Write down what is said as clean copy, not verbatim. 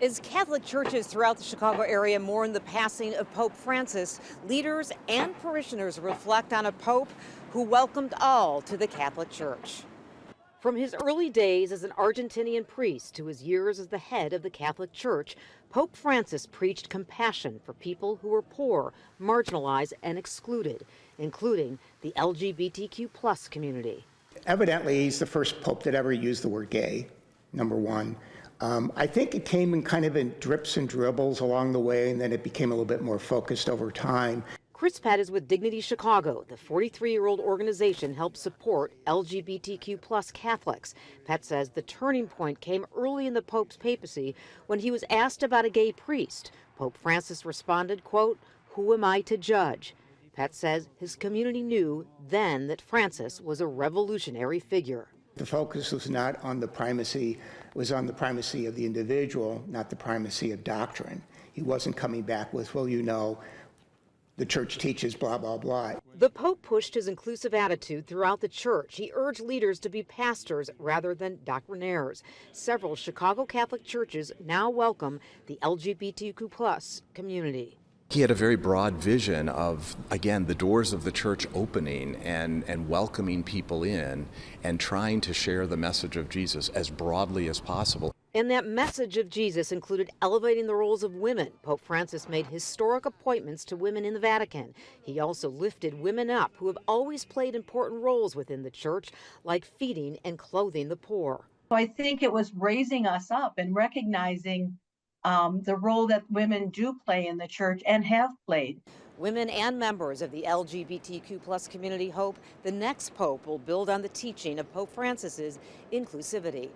As Catholic churches throughout the Chicago area mourn the passing of Pope Francis, leaders and parishioners reflect on a pope who welcomed all to the Catholic Church. From his early days as an Argentinian priest to his years as the head of the Catholic Church, Pope Francis preached compassion for people who were poor, marginalized, and excluded, including the LGBTQ plus community. Evidently, he's the first pope that ever used the word gay, number one. I think it came in kind of in drips and dribbles along the way, and then it became a little bit more focused over time. Chris Pett is with Dignity Chicago. The 43-year-old organization helps support LGBTQ plus Catholics. Pett says the turning point came early in the Pope's papacy when he was asked about a gay priest. Pope Francis responded, quote, "Who am I to judge?" Pett says his community knew then that Francis was a revolutionary figure. The focus was not on the primacy, it was on the primacy of the individual, not the primacy of doctrine. He wasn't coming back with, well, you know, the church teaches blah, blah, blah. The Pope pushed his inclusive attitude throughout the church. He urged leaders to be pastors rather than doctrinaires. Several Chicago Catholic churches now welcome the LGBTQ plus community. He had a very broad vision of, again, the doors of the church opening and welcoming people in and trying to share the message of Jesus as broadly as possible. And that message of Jesus included elevating the roles of women. Pope Francis made historic appointments to women in the Vatican. He also lifted women up who have always played important roles within the church, like feeding and clothing the poor. I think it was raising us up and recognizing the role that women do play in the church and have played. Women and members of the LGBTQ plus community hope the next pope will build on the teaching of Pope Francis's inclusivity.